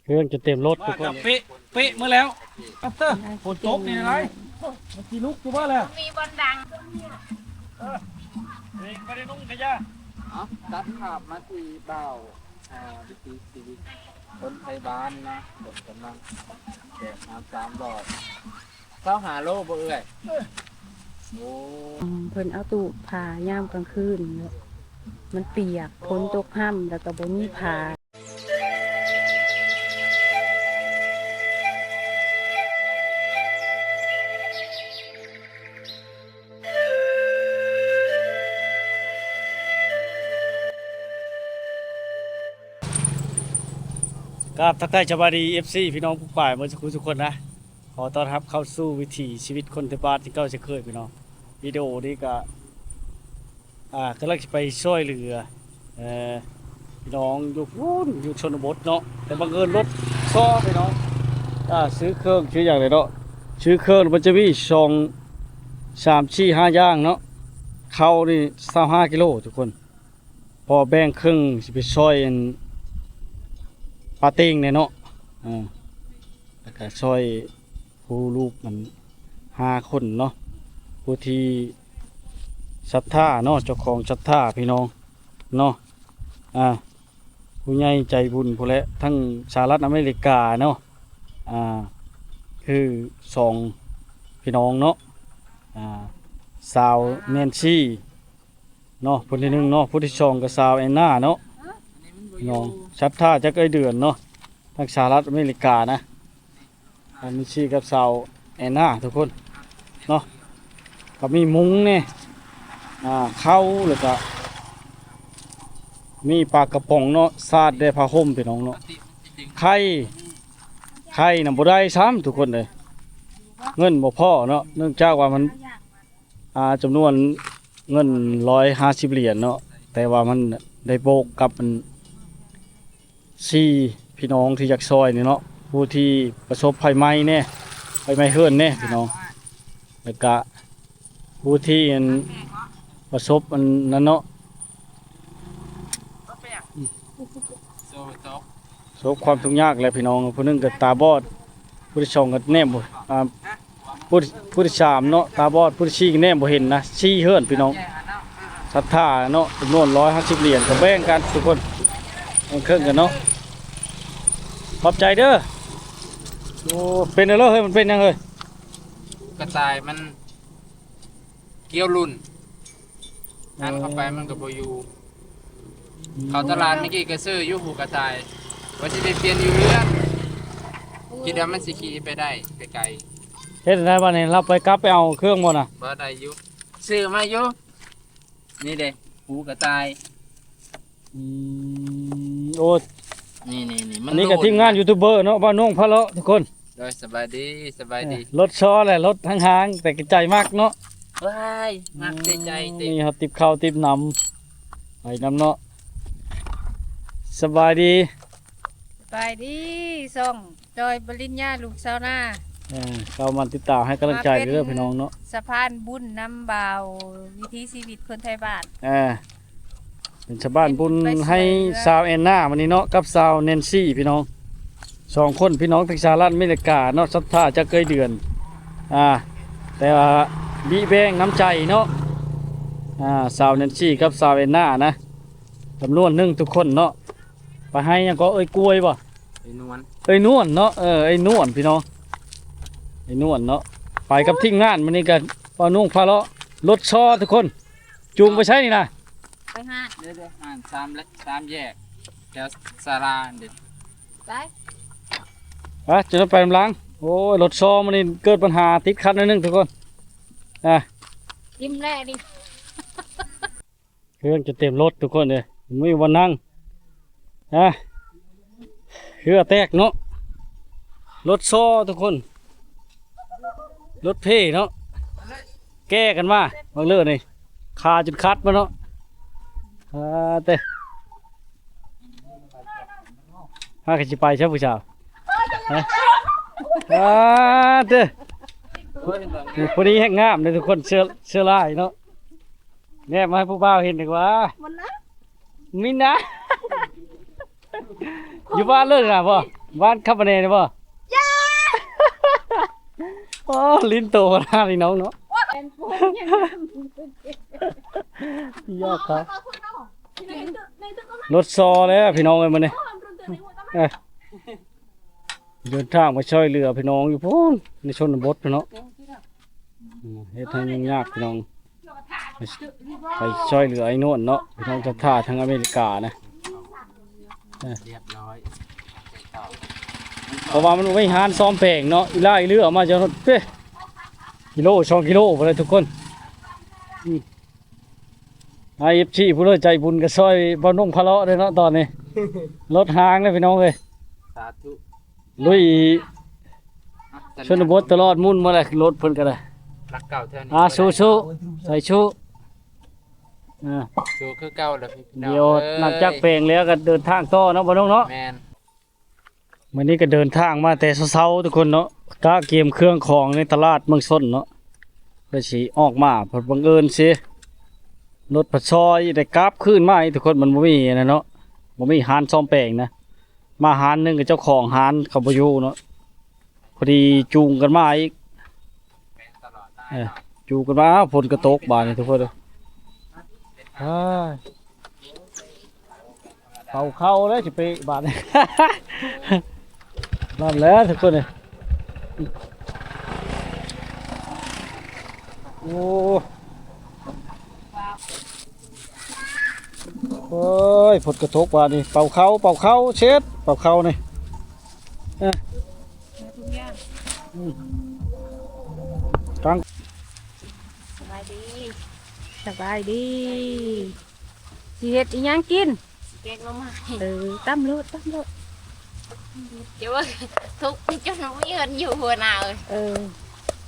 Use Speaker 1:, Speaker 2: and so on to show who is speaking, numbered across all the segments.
Speaker 1: เครื่องจะเต็มรถทุกคน
Speaker 2: เป๊ะเมื่อแล้วอัปเตอร์ฝนตกนี่อะไรมันกี่ลุกอยู่บ้านแล้ว
Speaker 3: มีบอลดัง
Speaker 2: ไม่ได้นุ่งนะจ๊ะ
Speaker 4: ตัดภาพมาที่เบ้าวิถีชีวิตคนไทยบ้านนะผมกำลังแจกน้ำ3 หลอด25 โลบ่เอ่ยโอ้
Speaker 5: เพิ่นเอาตู้ผ้ายามกลางคืนเนาะมันเปียกฝนตกห่ำแล้วก็บ่มีผ้า
Speaker 1: ครับทักทายสวัสดี FC พี่น้องผู้ฝ่ายเมื่อสักครู่ทุกคนนะขอต้อนรับเข้าสู่วิถีชีวิตคนไทยบ้านที่เก้าจะเคยพี่น้องวิดีโอนี้ก็กำลังจะไปช่วยเหลือพี่น้องอยู่พูนอยู่ชนบทเนาะแต่บังเอิญรถซ้อพี่น้องซื้อเครื่องชื่ออย่างไรเนาะซื้อเครื่องมันจะมี3-4-5 อย่างเนาะเข้านี่25 กิโลทุกคนพอแบ่งครึ่งสิไปช่วยปาเต็งเนี่ยเนาะแล้วก็ช่วยผู้ลูกมัน5 คนเนาะผู้ที่ศรัทธาเนาะเจ้าของศรัทธาพี่น้องเนาะผู้ใหญ่ใจบุญผู้และทั้งสหรัฐอเมริกาเนาะคือ2พี่น้องเนาะสาวแนนซี่เนาะผู้ที่1เนาะผู้ที่2ก็สาวแอนนาเนาะน้องชัดท่าจะเดือนเนาะทางสหรัฐอเมริกานะอันนี้ชีกับสาวแอนนาทุกคนเนาะก็มีมุ้งเนี่ยเข้าแล้วก็มีปลากระป๋องเนาะซาดได้ผ้าห่มพี่น้องเนาะไข่นำบ่ได้ซ้ำทุกคนเลยเงินบ่พอเนาะเนื่องจากว่ามันจำนวนเงิน150 เหรียญเนาะแต่ว่ามันได้โบกกับมันพี่น้องที่อยากซอยนี่เนาะผู้ที่ประสบภัยไหม้เนี่ยไฟไหม้เฮือนเนี่ยพี่น้องแล้วก็ผู้ที่ประสบอันนั้นเนาะประสบความทุกข์ยากเลยพี่น้องผู้หนึงก็ตาบอดผู้ที่สองก็แนมบ่ผู้ที่3เนาะตาบอดผู้ที่4ก็แนมบ่เห็นนะ4เฮือนพี่น้องศรัทธาเนาะจำนวน150 เหรียญก็แบ่งกันทุกคนเครื่องกันเนาะขอบใจเด้อโอ้เป็นอะไรเฮ้ยมันเป็นยังเฮ้ย
Speaker 4: กระต่ายมันเกี่ยวรุ่นนั่นเข้าไปมันก็บ่อยู่เขาตลาดเมื่อกี้ก็ซื้ออยู่หูกระต่ายว่าสิไปเปลี่ยนอยู่เรือนคิดว่ามันสิขี่ไปได้ไปไกล
Speaker 1: เฮ็ดได้บ้านนี้เราไปกลับไปเอาเครื่องบ่น่ะ
Speaker 4: บ่ได้อยู่ซื้อมาอยู่นี่เด้หูกระต่าย
Speaker 1: โอ้
Speaker 4: นี่
Speaker 1: อันนี้ก็ทีมงานยูทูบเบอร์เนาะบ้านน้องพะเลาะทุกคน
Speaker 4: โดยสบายดี
Speaker 1: รถซ้อแหละรถห่างๆแต่ใจมากเนาะ
Speaker 4: ว้ายมักใจติ
Speaker 1: นี่ครับติบข้าวติบน้ำไปน้ำเนาะสบายดี
Speaker 5: ไปดีส่งจอยปริญญาลูกสาวนา
Speaker 1: เข้ามาติดตามให้กำลังใจเด้อพี่น้องเนาะ
Speaker 5: สะพานบุญน้ำเบาวิถีชีวิตคนไทยบ้าน
Speaker 1: เป็นชาวบ้านบุญให้สาวแอนนาวันนี้เนาะกับสาวแนนซี่พี่น้อง2 คนพี่น้องทางสหรัฐอเมริกาเนาะศรัทธาจะเกยเดือนแต่ว่าบีแบงน้ำใจเนาะสาวแนนซี่กับสาวแอนนานะจำนวน1ทุกคนเนาะไปให้ยังก็กล้วยบ่
Speaker 4: ไอ้นวล
Speaker 1: นวลเนาะไอ้นวลพี่น้องไอ้นวลเนาะไปกับทีมงานวันนี้กันป้านุ่งพาเลาะรถซ้อทุกคนจูงไปใช้นี่นะ
Speaker 5: ไปห้า
Speaker 4: เดี๋ยวห่าน3 แยกแถวศาลาเด็ด
Speaker 5: ไป
Speaker 1: จะไปลำล้างโอ้ยรถซ้อมันนี่เกิดปัญหาติดขัดนิดนึงทุกคน
Speaker 5: ยิ้มแรกดิ
Speaker 1: เครื่องจะเต็มรถทุกคนเลยไม่มีวันนั่งเครื่องแตกเนาะรถซ้อทุกคนรถเพ่เนาะแก้กันมาบางเรื่องนี่คาจนคัดมาเนาะเต้ห้ากันจะไปใช่ผู้ชายเต้พอดีแห้งงามเลยทุกคนเสื้อลายเนาะแน่มาให้ผู้บ่าวเห็นดีกว่ามินนะอยู่บ้านเลยนะพ่อ บ้านขับมาเนี่ยบ่ย่า โอ้ลิ้นโตขนาดนี้น้องเนาะยอดครับรถซอเลยพี่น้องเอ้ยมื้อนี้เดินทางมาช่วยเหลือพี่น้องอยู่พูนในชนบทพี่น้องเฮ็ดให้ยุ่งยากพี่น้องไปช่วยเหลือไอ้โน่นเนาะพี่น้องจะท่าทางอเมริกานะ
Speaker 4: เรียบร้อย
Speaker 1: เพราะว่ามันไม่หานซ้อมแปลงเนาะอีล่าอีเรือออกมาจากรถเป้กิโล2 กิโลไปเลยทุกคนไอเอฟซีผู้เลยใจบุญกับซอยบ่นุ่งพะเลาะเลยเนาะตอนนี้ รถหางเลยพี่น้องเลย
Speaker 4: สาธุ
Speaker 1: ลุยชนบทตลอดมุ่นมาเลยรถเพิ่นก็ได้
Speaker 4: รักเก่าเท่านี้
Speaker 1: สู้ใส่ชูอ่า
Speaker 4: สู้คือเก่าแล้วพี่น้อง
Speaker 1: เดี๋ยวหลังจากแปลงแล้วก็เดินทางต่อเนาะบ่น้องเนาะ
Speaker 4: แมน
Speaker 1: วันนี้ก็เดินทางมาแต่เช้าๆทุกคนเนาะกะเกมเครื่องของในตลาดเมืองชนเนาะเพื่อสิออกมาเพอบังเอิญสิรถปัดซอยได้กราบขึ้นมาอีกทุกคนมันบ่มีนะเนาะบ่มีหานซ่อมแปลงนะมาหานหนึงกับเจ้าของหานเขาบ่อยู่เนาะพอดีจูงกันมาอีก
Speaker 4: แมนตลอดได้
Speaker 1: จูงกันมาฝนก็ตกบาดนี่ทุกคนเด้ออ้ายเป่าเข้าแล้วสิไปบาดนี่ นั่นแหละทุกคนเลยโอ้โอ้ยฝนกระทบว่านี่เป่าเขาเช็ดเป่าเขานี่ตั้ง
Speaker 5: สบายดีสิเฮ็ดอีหยังกิน
Speaker 3: แกงลงมา
Speaker 5: ตั้มโลด
Speaker 3: เดี๋ยวว่าทุกข์จนไม่เงินอยู่หัวหน้าเลย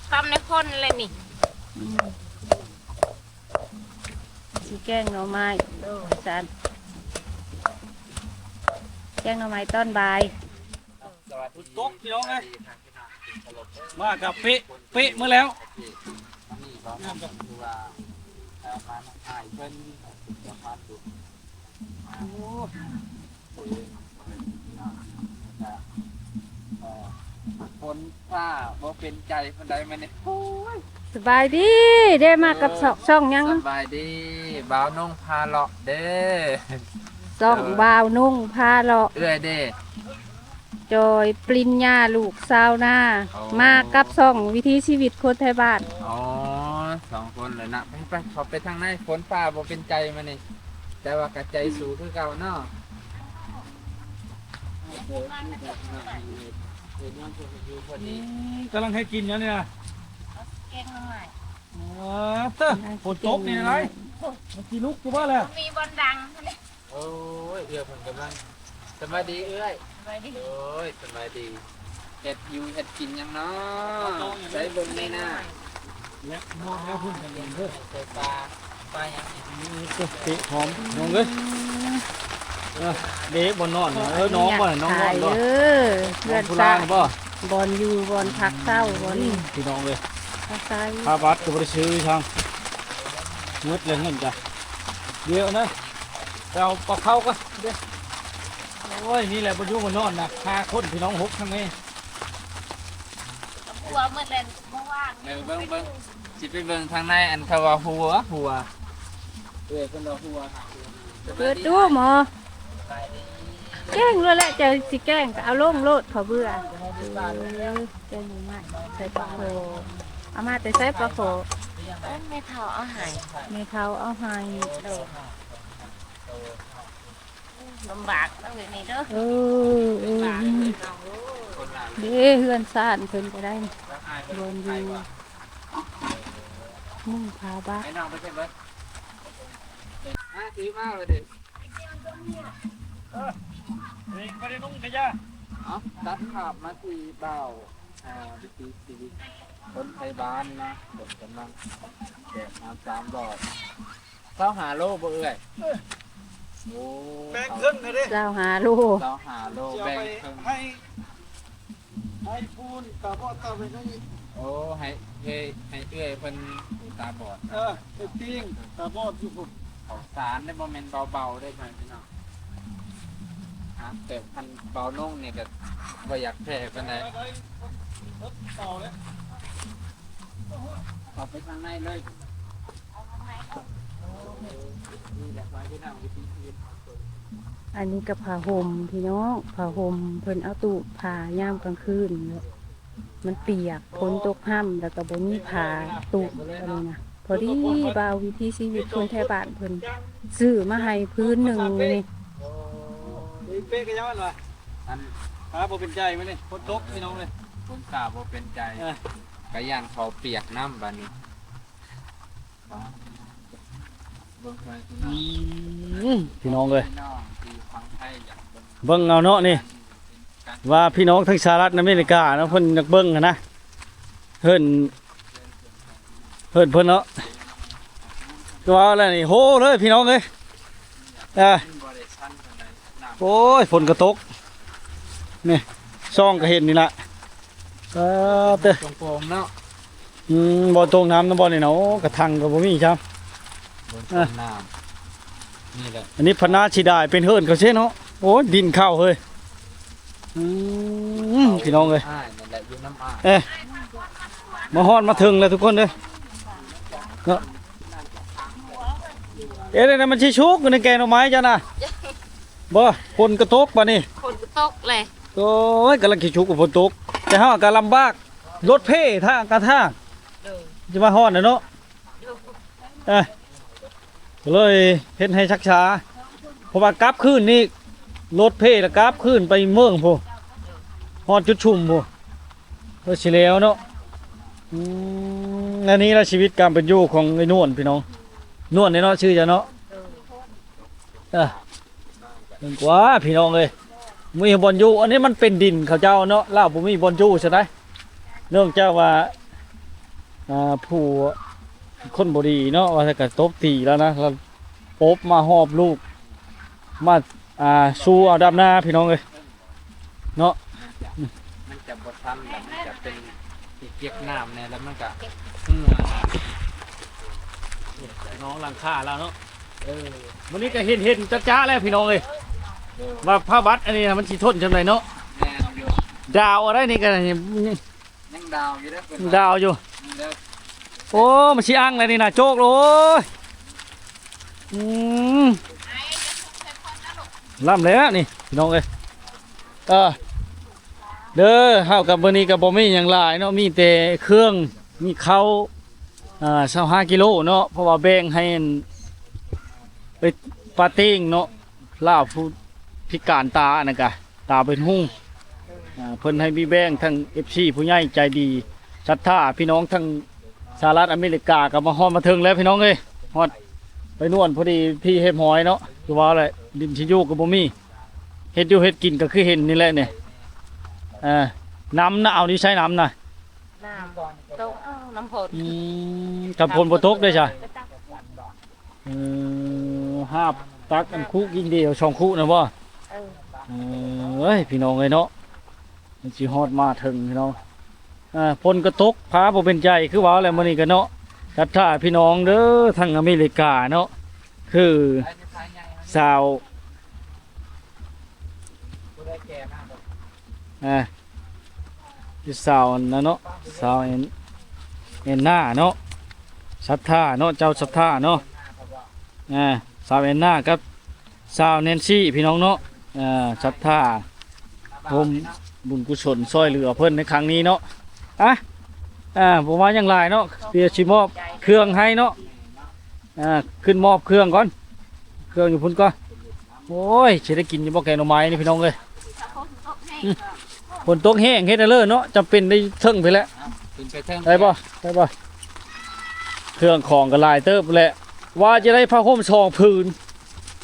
Speaker 3: ทำในคนเลยนี่
Speaker 5: สิแกงหน่อไม้จันแกงหน่อไม้ต้นใบาย
Speaker 4: สวัสดี
Speaker 1: ตกพี่น้องเลยมากับเป๊ะเมื่อแล้ว
Speaker 4: นี่ก็คือว่ามาถ่ายเพิ่นจะมาดูคนผ้าบ่เป็นใจคนใดมาเนี่ย
Speaker 5: สบายดีได้มากับช่องยัง
Speaker 4: สบายดีบ่าวนุ่งพาเลาะเด้
Speaker 5: ช่องบ่าวนุ่งพาเลาะ
Speaker 4: เอื้อยเด้
Speaker 5: จอยปริญญาลูกสาวหน้า
Speaker 4: อ๋อ
Speaker 5: มากับช่องวิถีชีวิตคนไทยบ้าน
Speaker 4: อ๋อ2 คนเลยนะไปขอไปทางไหนคนฟ้าบ่เป็นใจมานี่แต่ว่ากระใจสูงคือเก่าเนาะพอดี
Speaker 2: กำลังให้กินเนี่ย
Speaker 3: แกงลงมา
Speaker 2: ฝนตกนี่อะไรมันกี่ลุกกูว่าแล้ว
Speaker 3: มีบอลดัง
Speaker 4: โอ้ยเอื้อเพิ่นกำลังสบายดีเอื้อย
Speaker 3: ไปดิ
Speaker 4: โอ้ยสบายดีเฮ็ดอยู่เฮ็ดกินหยังเนาะใส่เบิ่งนี่นะ
Speaker 2: แล้วมองแล้วพุ่นกันเด้อ
Speaker 4: ใส่ปลาหยังนี่
Speaker 1: เตะหอมน้องเลยเด็กบนนอนน้องบ่น้องนอนบ่
Speaker 5: เพื่อน
Speaker 1: ผู้
Speaker 5: สา
Speaker 1: ล่างบ่
Speaker 5: บอลอยู่บอลพักเศร้าบอล
Speaker 1: พี่น้องเลย
Speaker 5: พักใส่
Speaker 1: ค่าบัตรก็บ่ได้ซื้อทางเงิดเลยเงินจ้ะเดี๋ยวนะเราปลาเข้าก็เดี๋ยวโอ้ยนี่แหละบ่อยู่บนนอนนะ5 คนพี่น้อง6ทั้งนี้
Speaker 3: หัวเมื่อเล่นเมื่อวาน
Speaker 4: เบิ่งสิไปเบิ่งทางในอันเขาว่าหัวเอ้ยเพิ่นว่าหัว
Speaker 5: เปิดดูหมอแกล้งเลยแหละเจอสิแกล้งก็เอาลงโลดเขาเบื่อแกล้งมากใส่ปลาโขเอามาแต่ใส่ปลาโข
Speaker 3: ไม่เท่าเอาหาย
Speaker 5: ไม่เขาเอาให้
Speaker 3: ลำบากต้องแบบนี้เด้อ
Speaker 5: ลำบากเด้เฮือนซ่านเพิ่นก็ได้บนอยู่มุ่งพาบ้า
Speaker 4: ไอ้น้องไปใช่เบิดถือมาเลยเด้
Speaker 1: ไม่ได้นุ่งนะจ๊ะ
Speaker 4: เอาตัดภาพมาที่เบาวิถีชีวิตคนไทยบ้านนะเด็กกำลังแจกน้ำ3 หลอด25 โลบ่เอ้ยโอ้
Speaker 2: แบ่งครึ่งเลยดิ
Speaker 5: เจ้าหาลูก
Speaker 4: 25 โล
Speaker 2: จะ
Speaker 4: แบ่ง
Speaker 2: ไป
Speaker 4: ครึ่ง
Speaker 2: ให้ปูนกับพ่อตาไปนั่น
Speaker 4: โอ้ให้เอ้ยเพิ่นตาบอด
Speaker 2: ไปปิ้งตาบอดอยู่ผม
Speaker 4: ของสารได้บ่แม่นเบาๆได้ไหมพี่น้อง แต่พันเบาลงเนี่ยก็บ่อยากแพ้ปานใดเอาไปข้างในเลย
Speaker 5: อันนี้กับผ้าห่มพี่น้องผ้าห่มเพิ่นเอาตู้ผ้ายามกลางคืนเนี่ยมันเปียกฝนตกห้ำแล้วก็บ่มีผ้าตู้อะไรนะพอดีบ่าววิถีชีวิตคนไทยบ้านเพิ่นซื้อมาให้พื้นหนึ่งนี่
Speaker 1: เป๊ะกันยังวะ
Speaker 4: อัน
Speaker 1: ครับบ่เป็นใจมั้ยนี่ฝนตกพี่น้องเลย
Speaker 4: ผมกล้าบ่เป็นใจกะย่านเขาเปียกน้ำบัดนี้เบิ่งไปพี่น้อง
Speaker 1: พี่น้องเลย
Speaker 4: พี่น้องที่ฟังไทยอยากเบิ่ง
Speaker 1: เบิ่งเอาเนาะนี่ว่าพี่น้องทั้งสหรัฐอเมริกาเนาะเพิ่นอยากเบิ่งหั้นนะเพิ่นเพิ่นเนาะก็ว่าแล้วนี่โหเลยพี่น้องเอ้ย
Speaker 4: บ่ได้ชั้นปานใดน้ำ
Speaker 1: โอ้ยฝนก็ตกนี่ซ่องก็เห็นนี่ล่ะเด้อ
Speaker 4: ตรงโปร่งเนาะ
Speaker 1: บ่ตรงน้ำนะบ่นี่เนาะกระทังก็บ่มีครับ
Speaker 4: บนต้นน้ำนี่แหละ
Speaker 1: อันนี้พนาสิได้เป็นเฮิรนเขาเช่เนาะโอ้ยดินเข้าเฮ้ยพี่น้องเอ้ย
Speaker 4: อ้ายนั่นแหละอยู่น้ำอ้าย
Speaker 1: มาฮอดมาถึงแล้วทุกคนเด้อเนาะเนี่ยมันสิชุกอยู่ในแกงหน่อไม้จ้ะน่ะบ่ฝนกระตกป่ะนี่
Speaker 3: คนตกเลย
Speaker 1: โอ้ยกำลังสิชุกกับฝนตกแต่เฮาก็ลำบากรถเพ่ทางกระทางจะมาฮอดน่ะเนาะก็เลยเฮ็ดให้ชักช้าเพราะว่ากลับคืนนี่รถเพ่แล้วกลับคืนไปเมืองพุ่นฮอดจุดชุ่มพุ่นก็สิแล้วเนาะอันนี้ละชีวิตการเป็นอยู่ของไอ้นวลพี่น้องนวลนี่เนาะชื่อจะเนาะนึกว่าพี่น้องเลยมีบอนอยู่อันนี้มันเป็นดินเขาเจ้าเนาะลาวบ่มีบอนอยู่ใช่ไหมเนื่องจากว่าผู้คนบ่ดีเนาะว่าถ้าเกิดตบตีแล้วนะแล้วปบมาหอบลูกมาสู้เอาดำหน้าพี่น้องเลยเนาะ
Speaker 4: มันจะบดทันแล้วมันจะเป็นที่เก็บน้ำเนี่ยแล้วมันก็หัว
Speaker 1: น้องหลังคาแล้วเนาะวันนี้ก็เห็นจ้าๆแล้วพี่น้องเลยว่าผ้าบัดอันนี้มันสิทนจังไดเนาะ
Speaker 4: แน่อยู่
Speaker 1: ดาวอะไรนี่กัน
Speaker 4: ยังดาวอยู่แล้วเป็น
Speaker 1: ดาวอยู่
Speaker 4: แล้ว
Speaker 1: โอ้มันชิอังเลยนี่นะโจกเลยล่ำเลยนะนี่พี่น้องเอ้ยเด้อเฮากับมื้อนี้กับบ่มีหยังหลายเนาะมีแต่เครื่องมีข้าว25กิโลเนาะเพราะว่าแบ่งให้ไปปาเต้งเนาะลาวผู้พิการตาอันนั้นกะตาเป็นหุ้งเพิ่นให้มีแบ่งทั้ง FC ผู้ใหญ่ใจดีศรัทธาพี่น้องทั้งสหรัฐอเมริกาก็มาฮอดมาถึงแล้วพี่น้องเอ้ยฮอดไปนวลพอดีพี่เฮ็ดหอยเนาะคือว่าอะไรดินชิอยู่ก็บ่มีเฮ็ดอยู่เฮ็ดกินก็คือเห็นนี่แหละเนี่ยน้ำน่ะเอานี่ใช้น้ำน่ะ
Speaker 3: น้ำตกน้ำฝน
Speaker 1: กับพลบ่ตกได้ใช่หาบตักอันคุกินเดียว2คุนะบ่เอ้ยพี่น้องเอ้ยเนาะมันสิฮอดมาถึงพี่น้องพลก็ตกพาบ่เป็นใจคือว่าแล้วมื้อนี้ก็เนาะศรัทธาพี่น้องเด้อทางอเมริกาเนาะคือสาวสาวนะเนาะสาวเอ็นหน้าเนาะศรัทธาเนาะเจ้าศรัทธาเนาะสาวเอ็นหน้ากับสาวแนนซี่พี่น้องเนาะศรัทธาผมบุญกุศลซอยเหลือเพิ่นในครั้งนี้เนาะผมว่าอย่างไรเนาะเดี๋ยวชิมอบเครื่องให้เนาะขึ้นมอบเครื่องก่อนเครื่องอยู่พุ่นก่อนโอ้ยจะได้กินอยู่บ่แกงหน่อไม้นี่พี่น้องเลยฝนตกแห้งเฮ็ดได้เลยเนาะจำเป็นได้เทิงไปแล้ว
Speaker 4: ขึ้นไปเทิง
Speaker 1: ได้ป่ะได้ป่ะเครื่องของก็หลายเติบแหละว่าจะได้ผ้าห่ม2ผืน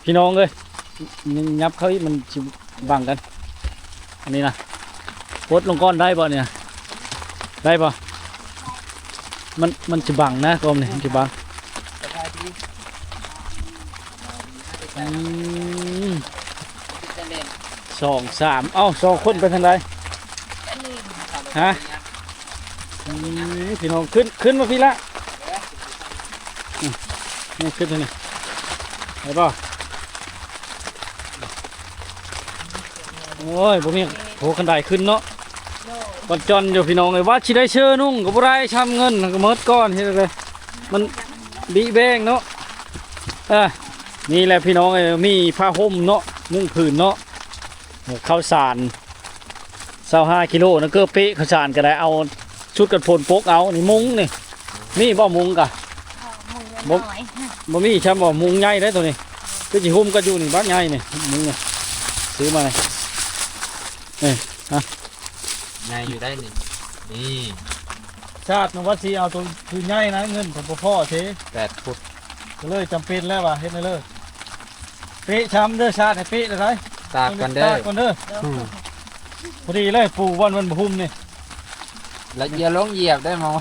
Speaker 1: พี่น้องเลยยับเขาอีกมันสิบังกันอันนี้นะปลดลงก้อนได้ป่ะเนี่ยได้ป่ะมันจะบังนะกลมเนี่ยมันจะบัง2 3เอ้า2คนไปทางใดฮะพี่น้องขึ้นมาพี่ละนี่ขึ้นทางนี้ได้ป่ะ โอ้ยบ่มีโหคันไดขึ้นเนาะบัดจอนอยู่พี่น้องเอ้ยว่าสิได้เชื่อนุ่งก็บ่ได้ช้ำเงินก็หมดก้อนเฮ็ดเลยมันบิแบงเนาะนี่แหละพี่น้องเอ้ยมีผ้าห่มเนาะมุ้งผืนเนาะข้าวสาร25กิโลนะเกือบเป๊ะข้าวสารก็ได้เอาชุดกันฝนปกเอานี่มุ้งนี่มีบ่มุ้งกะ
Speaker 3: มึงน้อย
Speaker 1: บ่มีช้ำบ่มุ้งใหญ่ได้ตัวนี้คือสิห่มก็อยู่นี่บ้านใหญ่นี่มุ้งนี่ซื้อมาเลย
Speaker 4: ไงอยู่ได้นี่นี่
Speaker 1: ชาตินวัดสีเอาตัวคือใหญ่นะเงินผมบ่พอเท
Speaker 4: 8 ฟุต
Speaker 1: ก็เลยจำเป็นแล้วว่ะเฮ็ดให้เลยเป๊ะช้ำเด้อชาติให้เป๊ะได้ไร
Speaker 4: ตากกันเด้อ
Speaker 1: ตากก่อนเด้อพอดีเลยปลูกวันบ่หุ่มนี่
Speaker 4: แล้วอย่าลงเหยียบได้มั้ง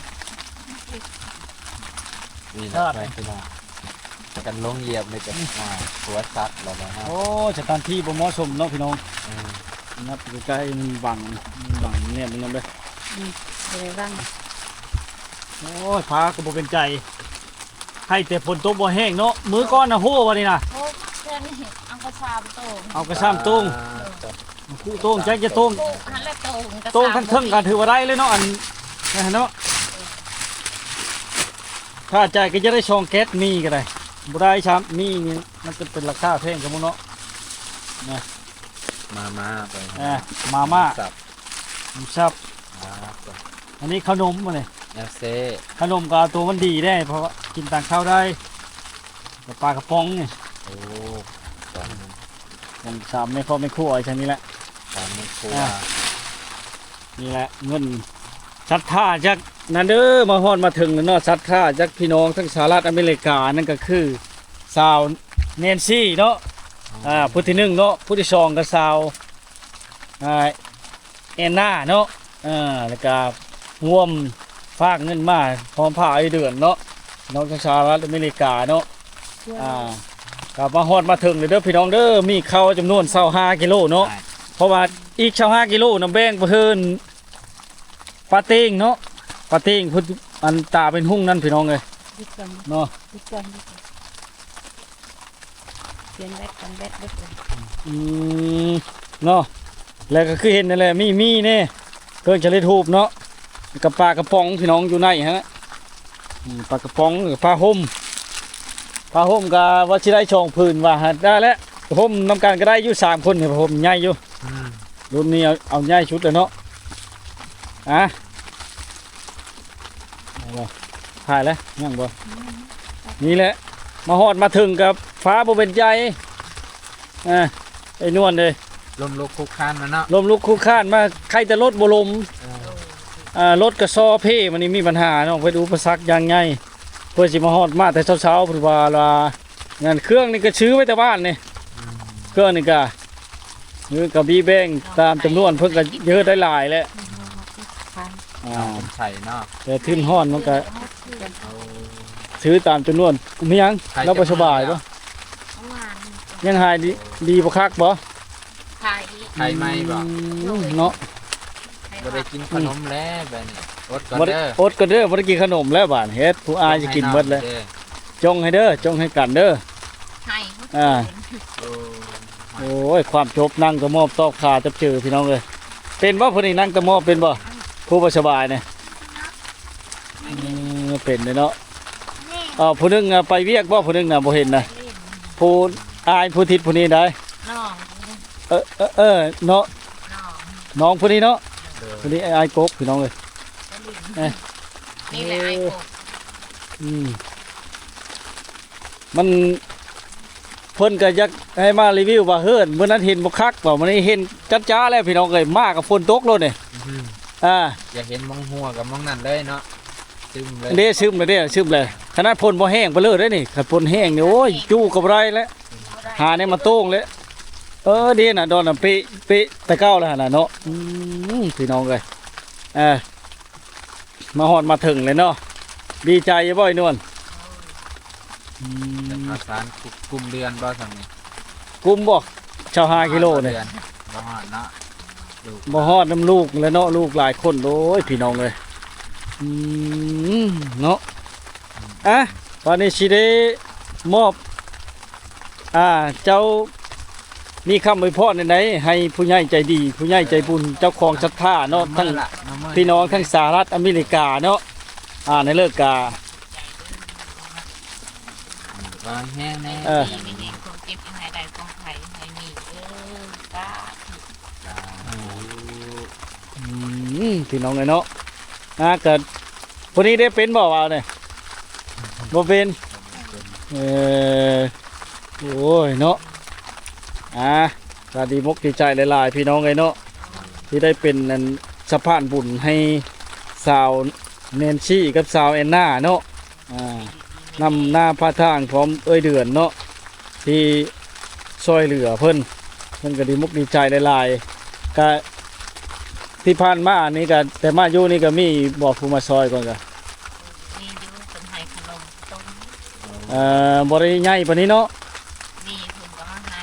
Speaker 4: นี่นะไปพี่น้องกันลงเหยียบเลยจะมาหัวซัดแล้วนะ
Speaker 1: โอ้สถานที่บ่เหมาะสมเนาะพี่น้องนับใกล้ๆมันบังเนี่ยมันนำเด้อ
Speaker 5: เลยบ้าง
Speaker 1: โอ้ยฟ้าก็บ่เป็นใจให้แต่ฝนตกบ่แห้งเนาะมื้อก่อนน่ะโหว่านี่น่ะ
Speaker 3: โอ้เพื่อนนี่เอากระซามโตง
Speaker 1: เอากระซ้ำตุ้งคู่ตุ้งจักจะตุ้ง
Speaker 3: ปุ๊หันแล้วโตงกระ
Speaker 1: ตุ้ง
Speaker 3: ซาม
Speaker 1: ทั้งกันถือว่าได้เลยเนาะอันนี่เนาะถ้าใจายก็จะได้ช่องแก๊สมีก็ได้บ่ได้ช้ำมีนี่มันจะเป็นราคาแพงกันหมดเนาะ
Speaker 4: มาไป
Speaker 1: มาม่า
Speaker 4: สับ
Speaker 1: หมูสับอันนี้ขนมมาเลย
Speaker 4: แอฟเซ
Speaker 1: ขนมก็ตัวมันดีได้เพราะว่ากินต่างข้าวได้กับปลากระป๋องนี่
Speaker 4: โอ้สอง
Speaker 1: ผมสามไม่พอไม่คู่ไอ้ชันนี้แหละ
Speaker 4: สามครัว
Speaker 1: นี่แหละเงินชัดท่าจากนั่นเด้อมาฮอดมาถึงแล้วเนาะชัดท่าจากพี่น้องทั้งสหรัฐอเมริกานั่นก็คือสาวเนนซี่เนาะผู้ที่หนึ่งเนาะผู้ที่สองก็สาวแอนนาเนาะแล้วก็ร่วมฝากเงินมาพร้อมผ่าไอเดือนเนาะน้องจากสหรัฐอเมริกาเนาะกลับมาฮอดมาถึงเลยเด้อพี่น้องเด้อมีข้าวจำนวน25กิโลเนาะเพราะว่าอีก25กิโลน้ำแบ่งเพิ่นปลาเต้งเนาะปลาเต้งเพิ่นอันตาเป็นหุ่งนั่นพี่น้องเลย
Speaker 5: ดิกัน
Speaker 1: เนาะ
Speaker 5: ดิกันเปลี่ยนแบตกันแบตด้วยกัน
Speaker 1: เนาะแล้วก็คือเห็นนั่นแหละมีเนี่ยเครื่องจะเล่ทูบเนาะกับปลากระป๋องพี่น้องอยู่ในฮะปลากระป๋องกับปลาห่มกับว่าชิได้ช่องพื้นว่าได้แล้วห่มน้ำการก็ได้อยู่3คนเนี่ยห่มใหญ่อยู่รุ่นนี้เอาใหญ่ชุดเลยเนาะถ่ายแล้วยังบ่นี่แหละมาฮอดมาถึงกับฟ้าบ่เป็นใจไอ้นวลเลย
Speaker 4: ลมลุกคุกคานมาเนาะ
Speaker 1: ลมลุกคู่ข้านมาใครจะรถบ่ลมรถกระซอเพ่มันนี่มีปัญหาเนาะไปดูประสักยังไงเพื่อสิมาฮอดมาแต่เช้าๆเพิ่นว่าลางานเครื่องนี่ก็ซื้อไว้แต่บ้านนี่เครื่องนี่ก็เยอะกับบีแบงตามจำนวนเพิ่นก็เยอะได้หลายแล้ว
Speaker 4: ใส่เนาะ
Speaker 1: แต่ทึนฮ้อนมันก็
Speaker 4: เอา
Speaker 1: ซื้อตามจำนวนมีหยัง
Speaker 4: ใครจะ
Speaker 1: เราบ่สบายบ่
Speaker 3: ประมาณ
Speaker 1: ยังหายดีบ่คักบ่
Speaker 3: ขาย
Speaker 4: ไข่ไหมบ่
Speaker 1: เนาะ
Speaker 4: บ่ได้กินขนมแล้วแบบนี้อดก่อน
Speaker 1: บ่ได้
Speaker 4: เด้อ
Speaker 1: อดก็เด้อบ่ได้กินขนมแล้วบาดเฮ็ดผู้อายจะกินเบิดเลย
Speaker 4: ด้อ
Speaker 1: จงให้เด้อจงให้กันเด้อ
Speaker 3: ให้
Speaker 4: โอ้
Speaker 1: โอ้ยความจบนั่งตะมอบตอกขาจับเจอพี่น้องเลยเป็นบ่ผู้นี้นั่งตะมอบเป็นบ่ผู้บ่สบายเนี่ยเป็นเลยเนาะผู้หนึงไปเวียกบ่ผู้หนึงน่ะบ่เห็นนะผู้อายผู้ทิศผู้นี้ได้
Speaker 3: น้อง
Speaker 1: เนาะ
Speaker 3: น้อง
Speaker 1: น้องผู้นี้เนาะ
Speaker 4: เด้อ
Speaker 1: ผู้นี้อายกกพี่น้องเลย
Speaker 3: นี่แหละไอ้กบ
Speaker 1: มันเพิ่นก็อยากให้มารีวิวว่าเฮิรนเมื่อนั้นเห็นบ่คักว่ามื้อนี้เห็นจัดจ้าแล้วพี่น้องเอ้ยมากับฝนตกโลดนี่
Speaker 4: อยากเห็นมองหัวกับมองนั่นเลยเนาะซึมเลย
Speaker 1: เด้ซึมเลยเด้ซึมเลยขนาดฝนบ่แห้งไปเลยเด้นี่คันฝนแห้งนี่โอ้ยจู้กับไรแล้วหาเนี่ยมาโต้งเลยเด้น่ะดอนน่ะเปะตะเก้าแล้วหั่นน่ะเนาะพี่น้องเอ้ยมาฮอดมาถึงเลยเนาะดีใจอยู่บ่ไอ้นวล
Speaker 4: จะมาสารกุมเดือนบ่สั่งนี่
Speaker 1: กุมบ่ชาว5กิโลเนี่ย
Speaker 4: บ่ฮอดเนาะลูก
Speaker 1: บ่ฮอดน้ำลูกแล้วเนาะลูกหลายคนโอ้ยพี่น้องเลยเนาะตอนนี้สิได้มอบเจ้า มีคำอวยพรใดๆให้ผู้ใหญ่ใจดี ผู้ใหญ่ใจบุญเจ้าของศรัทธาเนาะทั้งพี่น้องทั้งสหรัฐอเมริกาเนาะในเลิกกา
Speaker 4: วางแห้งแน่
Speaker 3: มีเองคงเจ็บยังไงใดคงไข่ให้มีตา
Speaker 1: พี่น้องเลยเนาะเกิดพวกนี้ได้เป็นบ่าวเนี่ยบ่เป็นโอ้ยเนาะก็ดีมกดีใจหลายๆพี่น้องเลยเนาะที่ได้เป็นสะพานบุญให้สาวเนนชี่กับสาวแอนนาเนาะนำหน้าพระทางพร้อมเดือนเนาะที่ซอยเหลือเพิ่นก็ดีมกดีใจหลายๆก็ที่ผ่านมานี่ก็แต่มาอยู่นี่ก็มีบอกผู้มาซอยก่อนก็
Speaker 3: มีดูเป็นไห้ขนมต้ม
Speaker 1: บ่ได้ใหญ่ปานนี้เนาะ
Speaker 3: มีคุณก็มาให้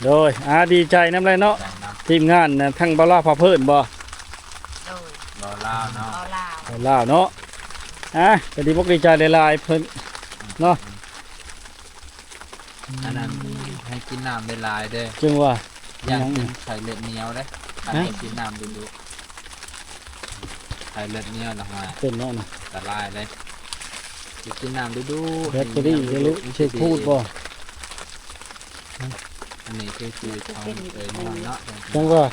Speaker 1: โดยดีใจนำเลยเนาะทีมงานทั้งบ่ลาพาเพิ่นบ่
Speaker 3: โดย
Speaker 4: รอล่าเนาะ
Speaker 3: เอาลาว
Speaker 1: ลาวเนาะก็ดีมกดีใจหลายๆเพิ่นเนาะ
Speaker 4: อันนั้นให้กินน้ำเป็นลายเด้อ
Speaker 1: จึงว่า
Speaker 4: ย่างกินไข่เลือดเหนียวเด้ออันนี้กินน้ำดูไข่เลือดเหนียวนะฮะ
Speaker 1: เป็นเนาะนะ
Speaker 4: ละลายเลยกินน้ำดู
Speaker 1: แบตเตอรี่รู้เช็คพูดบ่
Speaker 4: อันนี้คือของนอนเนาะ
Speaker 1: จังว่า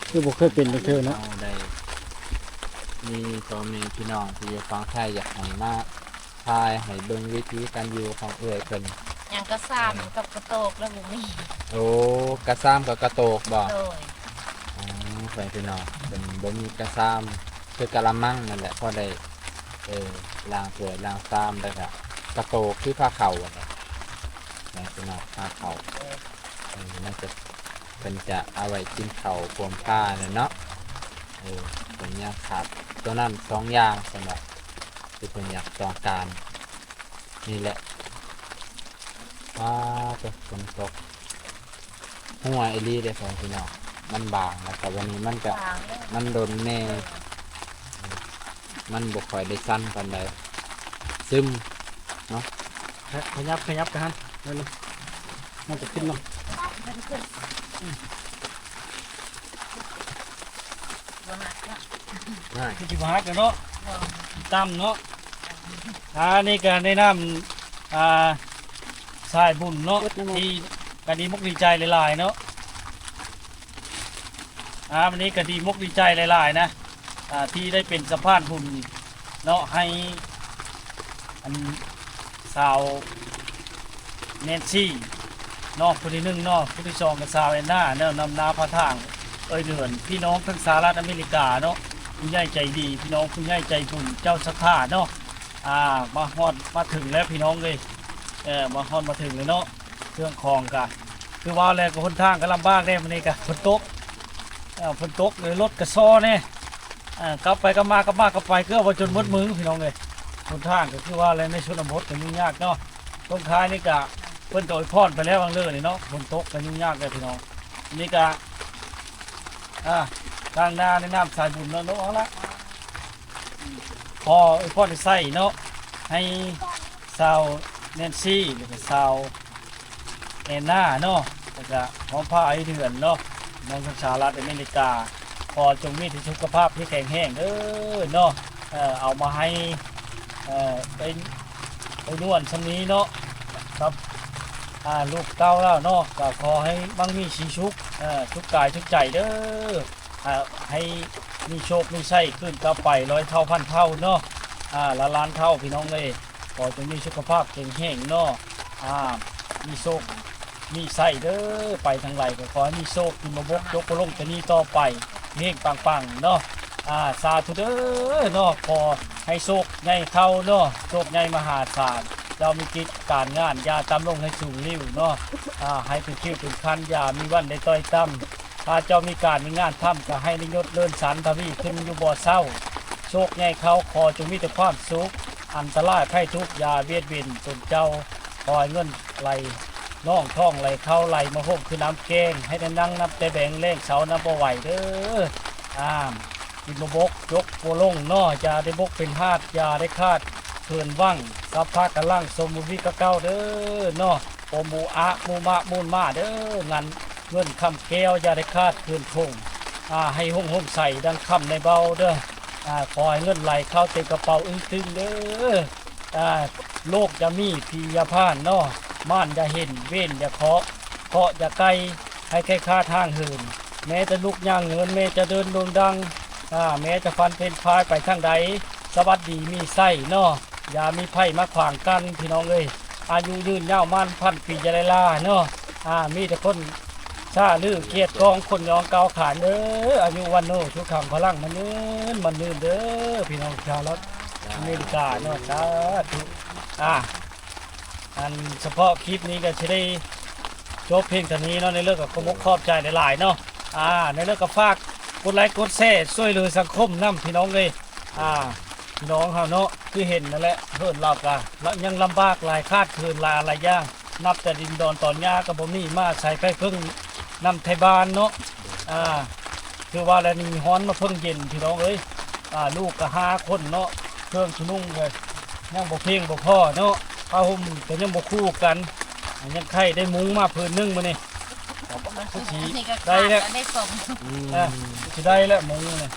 Speaker 1: คือบ่เคยเป็นจังเทื่อเนาะ
Speaker 4: เอาได้มีตัวมีพี่น้องที่อยู่ฟังไทยอยากให้มาทายให้เบิ่งวิธีการอยู่ของเอื้อยเพิ่น
Speaker 3: ยังก็ซ้ำกับกระโตกแล้วบุมี
Speaker 4: โอ้กระซ้ำกับกระโตกบ่
Speaker 3: โดย
Speaker 4: ไปพี่น้องเป็นบ่มีกระซ้ำคือกะละมังนั่นแหละพอได้ล้างถ้วยล้างซ้ำได้ค่ะกระโตกคือผ้าเข่าอะนะพี่น้องผ้าเข่าน่าจะเป็นจะเอาไว้กินเข่าวพวมผ้าเนี่ยเนาะเป็นอยางขาดตัวนั้น2อย่างสำหรับที่เป็นอยากต้องการนี่แหละจะฝนตกหัวไอรีได้พอพี่น้องมันบางแล้วแต่วันนี้มันก็
Speaker 3: ทาง
Speaker 4: มันโดนแน่มันบกค่อยได้สั้นกันเลยซึม
Speaker 1: ขยับกันฮะเร็วๆมันจะขึ้นเนาะ
Speaker 3: บ่หักเนาะ
Speaker 4: ง่าย
Speaker 1: คือสิบ่ฮักกันเนาะตั้มเนาะนี่ก็แนะนำสายบุญเนาะที่ก็ดีมกดีใจหลายๆเนาะวันนี้ก็ดีมกดีใจหลายๆนะที่ได้เป็นสะพานบุญเนาะให้อันสาวเนนซี่เนาะผู้ที่หนึ่งเนาะผู้ที่สองกับสาวแอนนาเนาะนำนาพระทางเดือนพี่น้องทั้งสหรัฐอเมริกาเนาะผู้ใหญ่ใจดีพี่น้องผู้ใหญ่ใจบุญเจ้าศรัทธาเนาะมาฮอดมาถึงแล้วพี่น้องเลยมาฮอดมาถึงเลยเนาะเครื่องคองกะคือว่าแล้วก็คนทางก็ลำบากแน่มันนี่กะฝนตกเลยรถกระซ้อเนี่ยกลับไปก็มากลับไปเกือบว่าจนหมดมือพี่น้องเลยคนทางก็คือว่าอะไรในชนบทก็ยุ่งยากเนาะตรงท้ายนี่กะเพิ่นโดยพรไปแล้วบางเรื่องนี่เนาะฝนตกก็ยุ่งยากเลยพี่น้องนี่กะทางหน้าในน้ำสายบุญเนาะเอาละพอพ่อได้ใส่เนาะให้สาวแนนซี่หรือว่าสาวแอนนาเนาะแล้วก็พร้อมผ้าไอเดือนเนาะน้องสหรัฐอเมริกาพอจงมีสุขภาพที่แข็งแรงเนาะเอามาให้ไปนวลชั้นนี้เนาะครับลูกเต้าแล้วเนาะก็ขอให้มั่งมีชีชุกชุกกายชุกใจเด้อให้มีโชคมีไส้ขึ้นกลับไป100 เท่าพันเท่าเนาะละล้านเท่าพี่น้องเลยขอจงมีสุขภาพแข็งแรงเนาะมีโชคมีไส้เด้อไปทางไหลก็ขอให้มีโชคมีมาบกยกกระลงจะนี้ต่อไปเฮงปังๆเนาะสาธุเด้อเนาะขอให้โชคใหญ่เข้าเนาะโชคใหญ่มหาศาลเรามีกิจการงานอย่าตามลงให้สูงริ้วเนาะให้เป็นคิวเป็นคันอย่ามีวันได้ต้อยต่ำถ้าเจ้ามีการมีงานทำก็ให้นิยศเลื่อนสันทวีขึ้นอยู่บ่อเศร้าโชคใหญ่เข้าขอจงมีแต่ความสุขอันตรายไข้ทุกข์อย่าเบียดเบียนจนเจ้าคอยเงินไหลน้องท่องไหลเข้าไหลมาห่มคือน้ำแกงให้นั่งนับแต่แบ่งเล่งเสาน้ำบ่ไหวเด้อกินบกยกโปลงนออย่าได้บกเป็นหาดอย่าได้คาดเขื่อนว่างกับพากระล่างสมมุติกะเก้าเด้อนอ โอหมูอะหมูมะมูลมาเด้องานเงินคำแก้วอย่าได้คาดคืนคงให้ห้องใส่ดังคำในเบาเด้อขอให้เงินไหลเข้าเต็มกระเป๋าอึ้งตึงเด้อโลกจะมีพียาพานเนาะม่านจะเห็นเว้นจะเคาะจะไกลให้แค่ค่าทางหื่นแม้จะลุกย่างเงินแม้จะเดินดวงดังแม้จะฟันเป็นพายไปทางใดสวัสดีมีไส้เนาะอย่ามีไผ่มาขวางกันพี่น้องเอ้ยอายุยืนยาวมันพันปีจะได้ลาเนาะมีแต่คนซาลือเกียรติกองคนยองเกาขานเด้ออายุวันโนทุกคำพลังมันยืนเด้อพี่น้องชาวรัฐอเมริกาเนาะสาธุอันเฉพาะคลิปนี้ก็จะได้จบเพียงเท่านี้เนาะในเรื่องกับขมกขอบใจหลายๆเนาะในเรื่องกับฝากกดไลค์กดแชร์ช่วยเหลือสังคมนำพี่น้องเลยพี่น้องเฮาเนาะคือเห็นนั่นแหละเพิ่นเราก็แล้วยังลำบากหลายคาดคืนลาหลายอย่าง นับแต่ดินดอนตอนหญ้าก็บ่มีมาใส่ไฟพึ่งนำไทยบ้านเนาะคือว่าแล้วนี่ฮ้อนมาเพิ่งเย็นพี่น้องเอ้ยลูกก็5คนเนาะเครื่องชุนุ่งเลยยังบ่เพียงบ่พอเนาะผ้าห่มก็ยังบ่คู่กันยังไข่ได้มุ้งมาพื้นนึงมื้อนี้
Speaker 3: นี่ก็
Speaker 1: ได้
Speaker 3: ขาด
Speaker 1: แล้ว
Speaker 3: ได้ส่ง
Speaker 1: สิได้แล้วมุ้งนี่